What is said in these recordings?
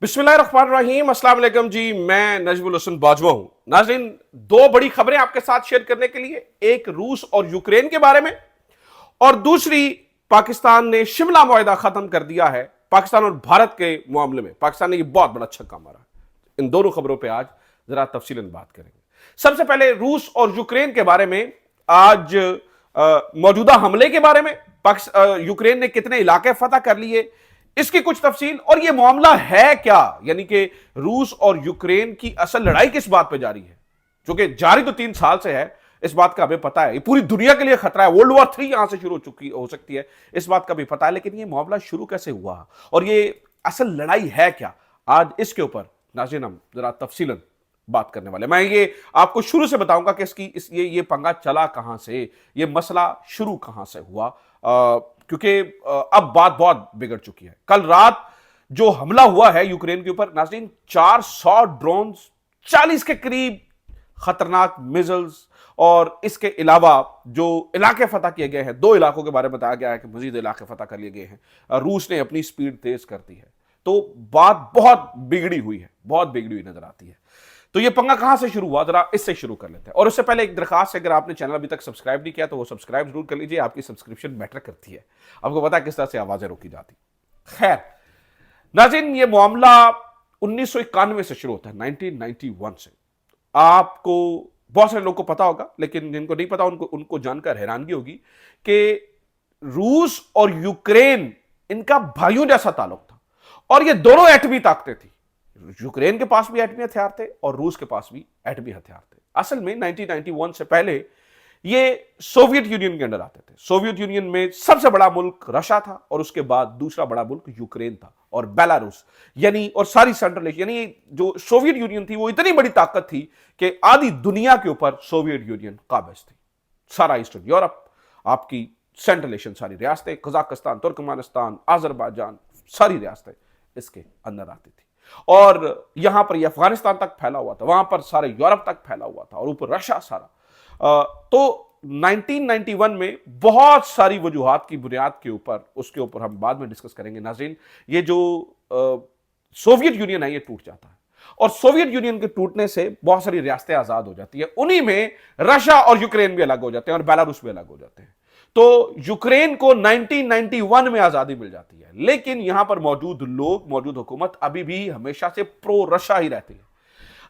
बिस्मिल्लाहिर्रहमानिर्रहीम, अस्सलाम वालेकुम जी। मैं नजमुल हसन बाजवा हूं। नाज़रीन, दो बड़ी खबरें आपके साथ शेयर करने के लिए, एक रूस और यूक्रेन के बारे में और दूसरी पाकिस्तान ने शिमला मुआहदा खत्म कर दिया है। पाकिस्तान और भारत के मामले में पाकिस्तान ने यह बहुत बड़ा छक्का मारा। इन दोनों खबरों पर आज जरा तफसीलन बात करेंगे। सबसे पहले रूस और यूक्रेन के बारे में, आज मौजूदा हमले के बारे में, यूक्रेन ने कितने इलाके फतह कर लिए, इसकी कुछ तफसील, और यह मामला है क्या, यानी कि रूस और यूक्रेन की असल लड़ाई किस बात पर जारी है, जो कि जारी तो 3 साल से है। इस बात का हमें पता है, ये पूरी दुनिया के लिए खतरा है। वर्ल्ड वॉर 3 यहां से शुरू हो सकती है, इस बात का भी पता है। लेकिन ये मामला शुरू कैसे हुआ और ये असल लड़ाई है क्या, आज इसके ऊपर नाज़रीन हम जरा तफसीलन बात करने वाले। मैं ये आपको शुरू से बताऊंगा कि ये पंगा चला कहां से, ये मसला शुरू कहां से हुआ, क्योंकि अब बात बहुत बिगड़ चुकी है। कल रात जो हमला हुआ है यूक्रेन के ऊपर, नाज़रीन, 400 ड्रोन, 40 के करीब खतरनाक मिसाइल्स, और इसके अलावा जो इलाके फतह किए गए हैं, 2 इलाकों के बारे में बताया गया है कि मजीद इलाके फतह कर लिए गए हैं। रूस ने अपनी स्पीड तेज कर दी है, तो बात बहुत बिगड़ी हुई है, बहुत बिगड़ी हुई नजर आती है। तो ये पंगा कहां से शुरू हुआ, जरा इससे शुरू कर लेते हैं। और उससे पहले एक दरखास्त है, अगर आपने चैनल अभी तक सब्सक्राइब नहीं किया तो वो सब्सक्राइब जरूर कर लीजिए। आपकी सब्सक्रिप्शन मैटर करती है, आपको पता है किस तरह से आवाजें रोकी जाती। खैर नाज़रीन, ये मामला 1991 से शुरू होता है, 1991 से। आपको बहुत सारे लोगों को पता होगा, लेकिन जिनको नहीं पता उनको जानकर हैरानगी होगी कि रूस और यूक्रेन, इनका भाइयों जैसा ताल्लुक था, और ये दोनों एटमी ताकतें थी। यूक्रेन के पास भी एटमी हथियार थे और रूस के पास भी एटमी हथियार थे। असल में 1991 से पहले ये सोवियत यूनियन के अंडर आते थे। सोवियत यूनियन में सबसे बड़ा मुल्क रशिया था, और उसके बाद दूसरा बड़ा मुल्क यूक्रेन था, और बेलारूस, यानी, और सारी सेंट्रल एशिया, यानी जो सोवियत यूनियन थी वो इतनी बड़ी ताकत थी कि आधी दुनिया के ऊपर सोवियत यूनियन काबिज थी। सारा ईस्टर्न यूरोप, आपकी सेंट्रल एशियन सारी रियासतें, कजाकिस्तान, तुर्कमेनिस्तान, आजरबाईजान, सारी रियासतें इसके अंदर आती थी। और यहां पर अफगानिस्तान तक फैला हुआ था, वहां पर सारे यूरोप तक फैला हुआ था, और ऊपर रशिया सारा। तो 1991 में बहुत सारी वजूहात की बुनियाद के ऊपर, उसके ऊपर हम बाद में डिस्कस करेंगे नाज़रीन, ये जो सोवियत यूनियन है ये टूट जाता है, और सोवियत यूनियन के टूटने से बहुत सारी रियासतें आजाद हो जाती है। उन्हीं में रशिया और यूक्रेन भी अलग हो जाते हैं, और बेलारूस भी अलग हो जाते हैं। तो यूक्रेन को 1991 में आजादी मिल जाती है, लेकिन यहां पर मौजूद लोग, मौजूद हुकूमत अभी भी हमेशा से प्रो रशिया ही रहती है।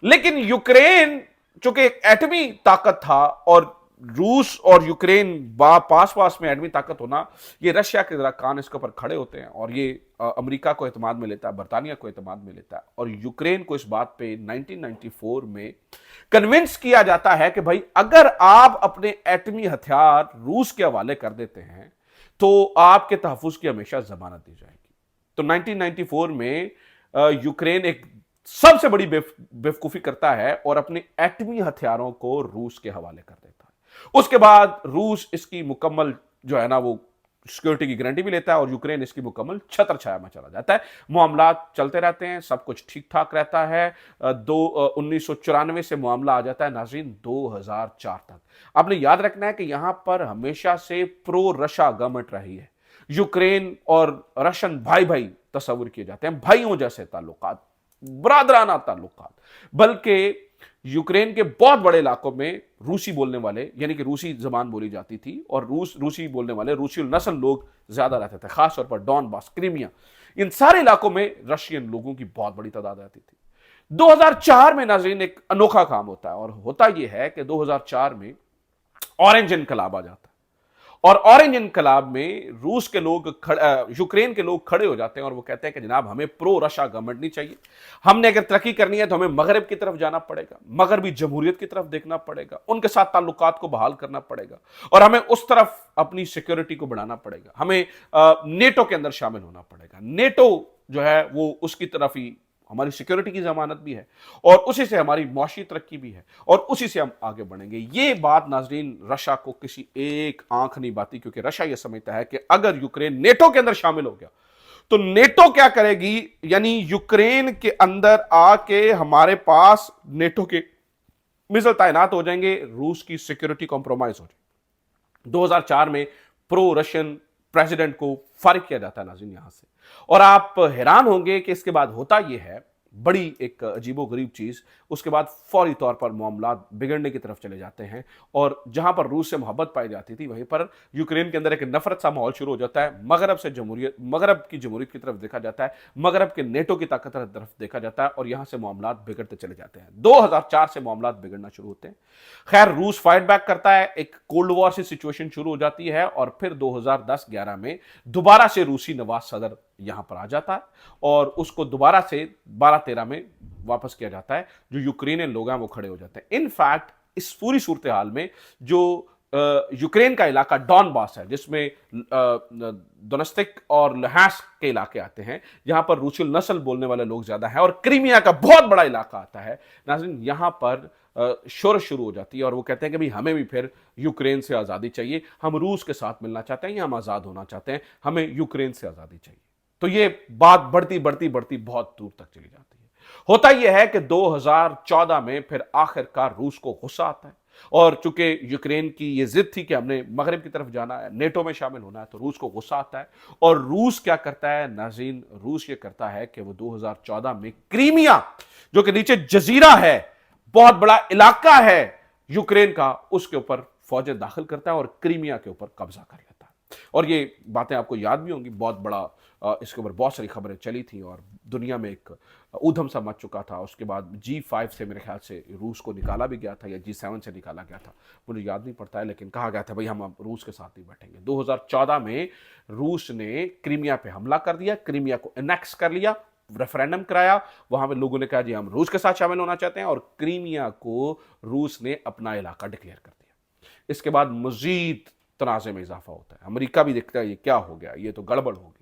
लेकिन यूक्रेन चूंकि एक एटमी ताकत था, और रूस और यूक्रेन पास पास में एटमी ताकत होना, ये रशिया के जरा कान इसके ऊपर खड़े होते हैं, और ये अमेरिका को एतमाद में लेता है, बरतानिया को एतमाद में लेता है, और यूक्रेन को इस बात पे 1994 में कन्विंस किया जाता है कि भाई, अगर आप अपने एटमी हथियार रूस के हवाले कर देते हैं तो आपके तहफ़्फ़ुज़ की हमेशा जमानत दी जाएगी। तो 1994 में यूक्रेन एक सबसे बड़ी बेवकूफी करता है और अपने एटमी हथियारों को रूस के हवाले कर देता है। उसके बाद रूस इसकी मुकम्मल जो है ना वो सिक्योरिटी की गारंटी भी लेता है, और यूक्रेन इसकी मुकम्मल छत्र छाया में चला जाता है। मामला चलते रहते हैं, सब कुछ ठीक ठाक रहता है। 1994 से मामला आ जाता है नाज़रीन 2004 तक। आपने याद रखना है कि यहां पर हमेशा से प्रो रशिया गवर्नमेंट रही है। यूक्रेन और रशियन भाई भाई तस्वुर किए जाते हैं, भाइयों जैसे ताल्लुकात, बरादराना ताल्लुकात। बल्कि यूक्रेन के बहुत बड़े इलाकों में रूसी बोलने वाले, यानी कि रूसी जबान बोली जाती थी, और रूसी बोलने वाले रूसी नस्ल लोग ज्यादा रहते थे, खासतौर पर डॉनबास, क्रीमिया, इन सारे इलाकों में रशियन लोगों की बहुत बड़ी तादाद रहती थी। 2004 में नाज़रीन एक अनोखा काम होता है, और होता यह है कि 2004 में ऑरेंज इनकलाब आ जाता है, और ऑरेंज इनकलाब में रूस के लोग यूक्रेन के लोग खड़े हो जाते हैं, और वो कहते हैं कि जनाब, हमें प्रो रशिया गवर्नमेंट नहीं चाहिए। हमने अगर तरक्की करनी है तो हमें मगरब की तरफ जाना पड़ेगा, मगरबी जमहूरियत की तरफ देखना पड़ेगा, उनके साथ ताल्लुकात को बहाल करना पड़ेगा, और हमें उस तरफ अपनी सिक्योरिटी को बढ़ाना पड़ेगा। हमें नेटो के अंदर शामिल होना पड़ेगा। नेटो जो है वो उसकी तरफ ही हमारी सिक्योरिटी की जमानत भी है, और उसी से हमारी मुआशी तरक्की भी है, और उसी से हम आगे बढ़ेंगे। ये बात नाज़रीन रशिया को किसी एक आंख नहीं बाती, क्योंकि रशिया ये समझता है कि अगर यूक्रेन नेटो के अंदर शामिल हो गया तो नेटो क्या करेगी, यानी यूक्रेन के अंदर आके हमारे पास नेटो के मिसाइल तैनात हो जाएंगे, रूस की सिक्योरिटी कॉम्प्रोमाइज हो जाएगी। 2004 में प्रो रशियन प्रेसिडेंट को फारिग किया जाता है नाज़रीन यहां से। और आप हैरान होंगे कि इसके बाद होता यह है, बड़ी एक अजीबोगरीब चीज, उसके बाद फौरी तौर पर मामला बिगड़ने की तरफ चले जाते हैं और जहां पर रूस से मोहब्बत पाई जाती थी वहीं पर यूक्रेन के अंदर एक नफरत सा माहौल शुरू हो जाता है। मगरब की जमहूरियत की तरफ देखा जाता है, मगरब के नेटो की ताकत की तरफ देखा जाता है और यहां से मामला बिगड़ते चले जाते हैं। 2004 से मामला बिगड़ना शुरू होते हैं। खैर, रूस फाइट बैक करता है, एक कोल्ड वॉर सी सिचुएशन शुरू हो जाती है और फिर 2010-11 में दोबारा से रूसी नवाज सदर यहां पर आ जाता है और उसको दोबारा से 12-13 में वापस किया जाता है। जो यूक्रेनियन लोग हैं वो खड़े हो जाते हैं। इनफैक्ट इस पूरी सूरत हाल में जो यूक्रेन का इलाका डॉनबास है, जिसमें दोनेत्स्क और लुहांस्क के इलाके आते हैं, जहां पर रूसी नस्ल बोलने वाले लोग ज्यादा हैं, और क्रीमिया का बहुत बड़ा इलाका आता है नाज़रीन, यहां पर शोर शुरू हो जाती है और वो कहते हैं कि भाई हमें भी फिर यूक्रेन से आज़ादी चाहिए, हम रूस के साथ मिलना चाहते हैं या हम आज़ाद होना चाहते हैं, हमें यूक्रेन से आज़ादी चाहिए। तो ये बात बढ़ती बढ़ती बढ़ती बहुत दूर तक चली जाती है। होता यह है कि 2014 में फिर आखिरकार रूस को गुस्सा आता है और चूंकि यूक्रेन की ये जिद थी कि हमने मगरब की तरफ जाना है, नेटो में शामिल होना है, तो रूस को गुस्सा आता है और रूस क्या करता है नाज़रीन, रूस ये करता है कि वो 2014 में क्रीमिया, जो कि नीचे जजीरा है, बहुत बड़ा इलाका है यूक्रेन का, उसके ऊपर फौजें दाखिल करता है और क्रीमिया के ऊपर कब्जा कर लेता है। और ये बातें आपको याद भी होंगी, बहुत बड़ा इसके ऊपर बहुत सारी खबरें चली थी और दुनिया में एक ऊधम सा मच चुका था। उसके बाद G5 से मेरे ख्याल से रूस को निकाला भी गया था या G7 से निकाला गया था, मुझे याद नहीं पड़ता है, लेकिन कहा गया था भाई हम अब रूस के साथ नहीं बैठेंगे। 2014 में रूस ने क्रीमिया पे हमला कर दिया, क्रीमिया को एनेक्स कर लिया, रेफरेंडम कराया, वहां पे लोगों ने कहा जी हम रूस के साथ शामिल होना चाहते हैं और क्रीमिया को रूस ने अपना इलाका डिक्लेयर कर दिया। इसके बाद मजीद तनाज़े में इजाफा होता है। अमेरिका भी देखता है ये क्या हो गया, ये तो गड़बड़ हो गई।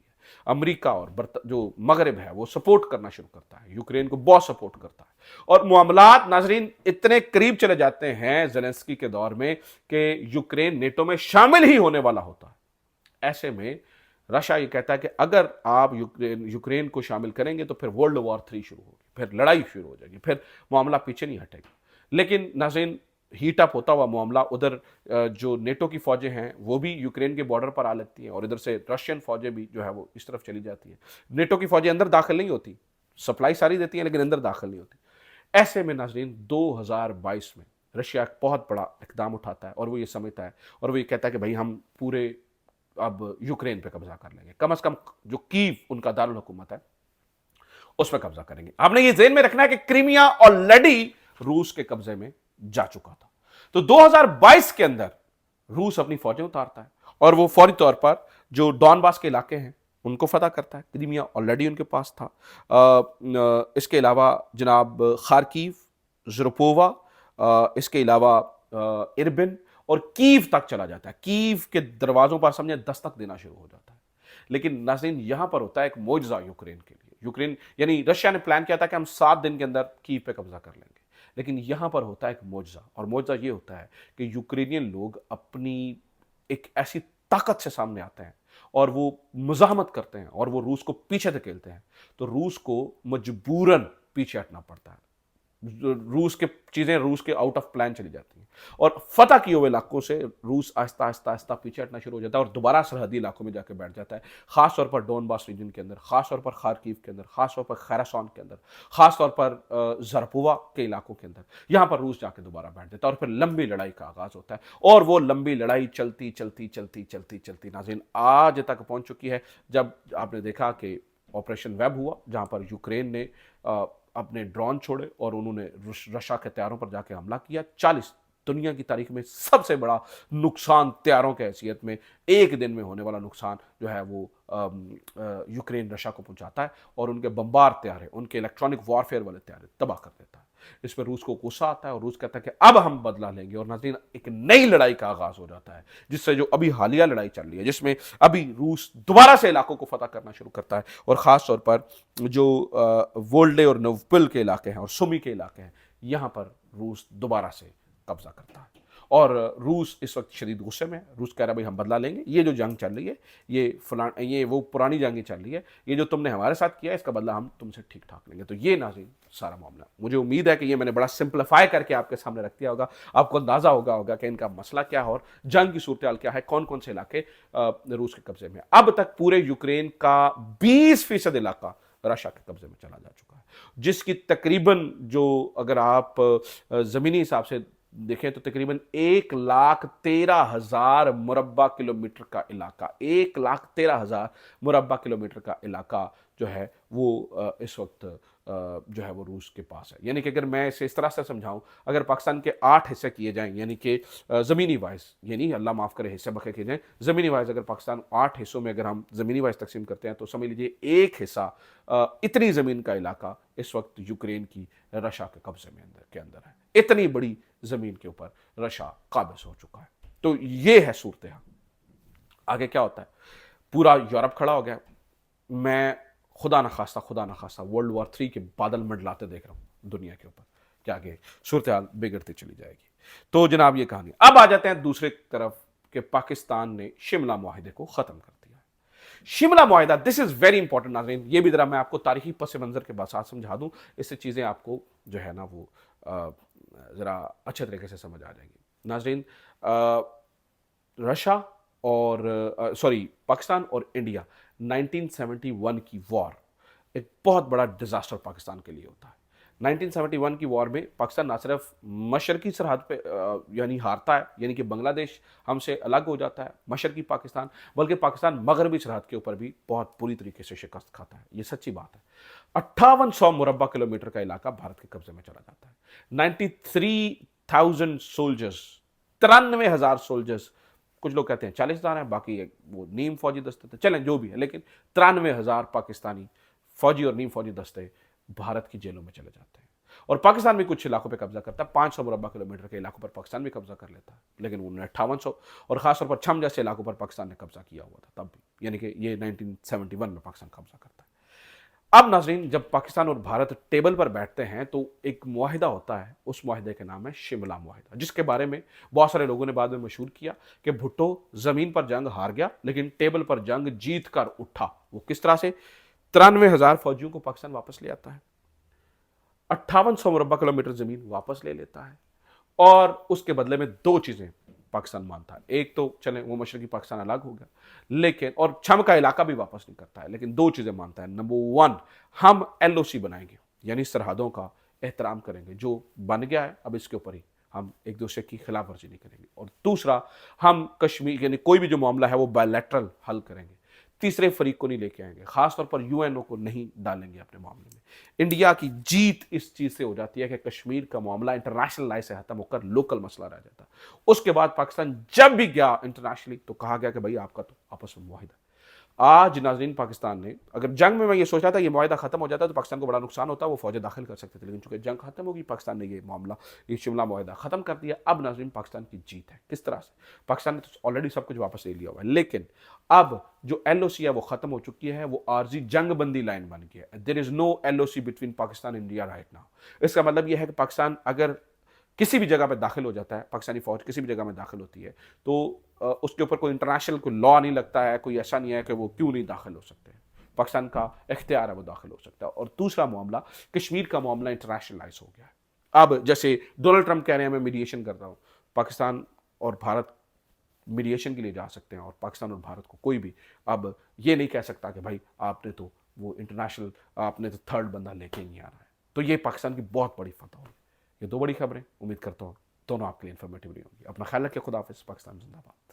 अमेरिका और जो मगरब है वो सपोर्ट करना शुरू करता है, यूक्रेन को बहुत सपोर्ट करता है और मामलात नाजरीन इतने करीब चले जाते हैं ज़ेलेंस्की के दौर में कि यूक्रेन नेटो में शामिल ही होने वाला होता है। ऐसे में रशिया ये कहता है कि अगर आप यूक्रेन को शामिल करेंगे तो फिर वर्ल्ड वॉर 3 शुरू होगी, फिर लड़ाई शुरू हो जाएगी, फिर मामला पीछे नहीं हटेगा। लेकिन नाज़रीन हीट अप होता हुआ मामला, उधर जो नेटो की फौजें हैं वो भी यूक्रेन के बॉर्डर पर आ लेती हैं और इधर से रशियन फौजें भी जो है वो इस तरफ चली जाती हैं। नेटो की फौजें अंदर दाखिल नहीं होती, सप्लाई सारी देती हैं लेकिन अंदर दाखिल नहीं होती। ऐसे में नाज़रीन 2022 में रशिया एक बहुत बड़ा इकदाम उठाता है और वो ये समझता है और वो ये कहता है कि भाई हम पूरे अब यूक्रेन पे कब्जा कर लेंगे, कम से कम जो कीव उनका दारुल हुकूमत है उस पर कब्जा करेंगे। आपने ये ज़हन में रखना है कि क्रीमिया ऑलरेडी रूस के कब्जे में जा चुका था। तो 2022 के अंदर रूस अपनी फौजें उतारता है और वो फौरी तौर पर जो डॉनबास के इलाके हैं उनको फतह करता है। क्रीमिया ऑलरेडी उनके पास था। इसके अलावा जनाब खार्किव, ज़रोपोवा, इसके अलावा इरबिन और कीव तक चला जाता है। कीव के दरवाजों पर समझे दस्तक देना शुरू हो जाता है। लेकिन नाज़रीन यहां पर होता है एक मोजज़ा यूक्रेन के लिए। यूक्रेन यानी रशिया ने प्लान किया था कि हम 7 दिन के अंदर कीव पे कब्जा कर लेंगे, लेकिन यहां पर होता है एक मोजज़ा, और मोजज़ा ये होता है कि यूक्रेनियन लोग अपनी एक ऐसी ताकत से सामने आते हैं और वो मुज़ाहमत करते हैं और वो रूस को पीछे धकेलते हैं, तो रूस को मजबूरन पीछे हटना पड़ता है। रूस के चीजें रूस के आउट ऑफ प्लान चली जाती हैं और फतह किए हुए इलाकों से रूस आहिस्ता आहिस्ता आहिस्ता पीछे हटना शुरू हो जाता है और दोबारा सरहदी इलाकों में जाकर बैठ जाता है, खास तौर पर डोनबास रीजन के अंदर, खास तौर पर खार्किव के अंदर, खास तौर पर खैरासॉन के अंदर, खास तौर पर ज़रपोवा के इलाकों के अंदर। यहां पर रूस जाके दोबारा बैठ जाता है और फिर लंबी लड़ाई का आगाज होता है और वो लंबी लड़ाई चलती चलती चलती चलती चलती नाज़रीन आज तक पहुंच चुकी है, जब आपने देखा कि ऑपरेशन वेब हुआ, जहां पर यूक्रेन ने अपने ड्रोन छोड़े और उन्होंने रशिया के तैयारों पर जाके हमला किया। 40 दुनिया की तारीख में सबसे बड़ा नुकसान तैयारों के हैसियत में, एक दिन में होने वाला नुकसान जो है वो यूक्रेन रशिया को पहुंचाता है और उनके बम्बार तैयारे, उनके इलेक्ट्रॉनिक वॉरफेयर वाले तैयारे तबाह कर देता है। इस पर रूस को गुस्सा आता है और रूस कहता है कि अब हम बदला लेंगे और नाज़रीन एक नई लड़ाई का आगाज हो जाता है, जिससे जो अभी हालिया लड़ाई चल रही है, जिसमें अभी रूस दोबारा से इलाकों को फतह करना शुरू करता है और खास तौर पर जो वोल्डे और नोवपिल के इलाके हैं और सुमी के इलाके हैं, यहां पर रूस दोबारा से कब्जा करता है اور روس اس وقت شدید غصے میں ہے. روس کہہ رہا ہے بھائی ہم بدلا لیں گے, یہ جو جنگ چل رہی ہے یہ وہ پرانی جنگیں چل رہی ہے, یہ جو تم نے ہمارے ساتھ کیا ہے اس کا بدلہ ہم تم سے ٹھیک ٹھاک لیں گے. تو یہ ناظرین سارا معاملہ, مجھے امید ہے کہ یہ میں نے بڑا سمپلیفائی کر کے آپ کے سامنے رکھ دیا ہوگا, آپ کو اندازہ ہوگا کہ ان کا مسئلہ کیا ہے اور جنگ کی صورتحال کیا ہے, کون کون سے علاقے روس کے قبضے میں. اب تک پورے یوکرین کا 20% علاقہ رشیا کے قبضے میں چلا جا چکا ہے, جس کی تقریباً جو اگر آپ زمینی حساب سے دیکھیں تو تقریباً 1,13,000 مربع کلومیٹر کا علاقہ, 1,13,000 مربع کلومیٹر کا علاقہ جو ہے وہ اس وقت جو ہے وہ روس کے پاس ہے. یعنی کہ اگر میں اسے اس طرح سے سمجھاؤں, اگر پاکستان کے 8 حصے کیے جائیں, یعنی کہ زمینی وائز, یعنی اللہ معاف کرے حصے بکے کیے جائیں, زمینی وائز اگر پاکستان 8 حصوں میں اگر ہم زمینی وائز تقسیم کرتے ہیں تو سمجھ لیجیے ایک حصہ اتنی زمین کا علاقہ اس وقت یوکرین کی رشیا کے قبضے میں کے اندر ہے. اتنی بڑی زمین کے اوپر رشیا قابض ہو چکا ہے. تو یہ ہے صورتحال. آگے کیا ہوتا ہے, پورا یورپ کھڑا ہو گیا. میں خدا نخواستہ ورلڈ وار 3 کے بادل منڈلاتے دیکھ رہا ہوں دنیا کے اوپر, کہ آگے صورتحال بگڑتی چلی جائے گی. تو جناب یہ کہانی. اب آ جاتے ہیں دوسرے طرف کہ پاکستان نے شملہ معاہدے کو ختم کر دیا. شملہ معاہدہ, دس از ویری امپورٹنٹ ناظرین, یہ بھی ذرا میں آپ کو تاریخی پس منظر کے ساتھ سمجھا دوں, اس سے چیزیں آپ کو جو ہے نا وہ ذرا اچھے طریقے سے سمجھ آ جائیں گی. ناظرین, رشیا اور پاکستان اور انڈیا 1971 کی وار ایک بہت بڑا ڈیزاسٹر پاکستان کے لیے ہوتا ہے. 1971 کی وار میں پاکستان نہ صرف مشرقی سرحد پہ یعنی ہارتا ہے, یعنی کہ بنگلہ دیش ہم سے الگ ہو جاتا ہے, مشرقی پاکستان, بلکہ پاکستان مغربی سرحد کے اوپر بھی بہت بری طریقے سے شکست کھاتا ہے. یہ سچی بات ہے. 5800 مربع کلومیٹر کا علاقہ بھارت کے قبضے میں چلا جاتا ہے. 93,000 سولجرز, 93,000 سولجرز, کچھ لوگ کہتے ہیں 40,000 ہیں, باقی وہ نیم فوجی دستے تھے, چلیں جو بھی ہے, لیکن 93,000 پاکستانی فوجی اور نیم فوجی دستے بھارت کی جیلوں میں چلے جاتے ہیں. اور پاکستان بھی کچھ علاقوں پہ قبضہ کرتا ہے, 500 مربع کلومیٹر کے علاقوں پر پاکستان بھی قبضہ کر لیتا ہے, لیکن انہوں نے 5800 اور خاص طور پر چھم جیسے علاقوں پر پاکستان نے قبضہ کیا ہوا تھا تب بھی, یعنی کہ یہ 1971 میں پاکستان قبضہ کرتا ہے. اب ناظرین, جب پاکستان اور بھارت ٹیبل پر بیٹھتے ہیں تو ایک معاہدہ ہوتا ہے, اس معاہدے کے نام ہے شملہ معاہدہ, جس کے بارے میں بہت سارے لوگوں نے بعد میں مشہور کیا کہ بھٹو زمین پر جنگ ہار گیا لیکن ٹیبل پر جنگ جیت کر اٹھا. وہ کس طرح سے؟ 93,000 فوجیوں کو پاکستان واپس لے آتا ہے, 5800 مربع کلومیٹر زمین واپس لے لیتا ہے, اور اس کے بدلے میں 2 چیزیں پاکستان مانتا ہے. ایک تو چلیں وہ مشرقی پاکستان الگ ہو گیا, لیکن اور چھم کا علاقہ بھی واپس نہیں کرتا ہے, لیکن 2 چیزیں مانتا ہے. نمبر 1, ہم LOC بنائیں گے, یعنی سرحدوں کا احترام کریں گے, جو بن گیا ہے اب اس کے اوپر ہی ہم ایک دوسرے کی خلاف ورزی نہیں کریں گے. اور دوسرا, ہم کشمیر یعنی کوئی بھی جو معاملہ ہے وہ بائیلیٹرل حل کریں گے, تیسرے فریق کو نہیں لے کے آئیں گے, خاص طور پر UNO کو نہیں ڈالیں گے اپنے معاملے میں. انڈیا کی جیت اس چیز سے ہو جاتی ہے کہ کشمیر کا معاملہ انٹرنیشنل لاء سے ختم ہو کر لوکل مسئلہ رہ جاتا. اس کے بعد پاکستان جب بھی گیا انٹرنیشنلی تو کہا گیا کہ بھائی آپ کا تو آپس میں معاہدہ. آج ناظرین پاکستان نے, اگر جنگ میں یہ سوچ رہا تھا یہ معاہدہ ختم ہو جاتا تو پاکستان کو بڑا نقصان ہوتا, وہ فوجیں داخل کر سکتے تھے, لیکن چونکہ جنگ ختم ہوگی پاکستان نے یہ معاملہ, یہ شملہ معاہدہ ختم کر دیا. اب ناظرین پاکستان کی جیت ہے. کس طرح سے؟ پاکستان نے تو آلریڈی سب کچھ واپس لے لیا ہوا ہے, لیکن اب جو LOC ہے وہ ختم ہو چکی ہے, وہ عارضی جنگ بندی لائن بن گیا ہے. There is no LOC between Pakistan and India right now. اس کا مطلب یہ ہے کہ پاکستان اگر کسی بھی جگہ پہ داخل ہو جاتا ہے, پاکستانی فوج کسی بھی جگہ میں داخل ہوتی ہے تو اس کے اوپر کوئی انٹرنیشنل کوئی لا نہیں لگتا ہے, کوئی ایسا نہیں ہے کہ وہ کیوں نہیں داخل ہو سکتے. پاکستان کا اختیار ہے, وہ داخل ہو سکتا ہے. اور دوسرا معاملہ, کشمیر کا معاملہ انٹرنیشنلائز ہو گیا ہے. اب جیسے ڈونلڈ ٹرمپ کہہ رہے ہیں میں میڈیشن کر رہا ہوں, پاکستان اور بھارت میڈیشن کے لیے جا سکتے ہیں, اور پاکستان اور بھارت کو کوئی بھی اب یہ نہیں کہہ سکتا کہ بھائی آپ نے تو وہ انٹرنیشنل, آپ نے تو تھرڈ بندہ لے کے نہیں آ رہا ہے. تو یہ پاکستان کی بہت بڑی فتح ہوئی. یہ 2 بڑی خبریں, امید کرتا ہوں دونوں آپ کے لیے انفارمیٹیو رہی ہوں گی. اپنا خیال رکھیں, خدا حافظ. پاکستان زندہ باد.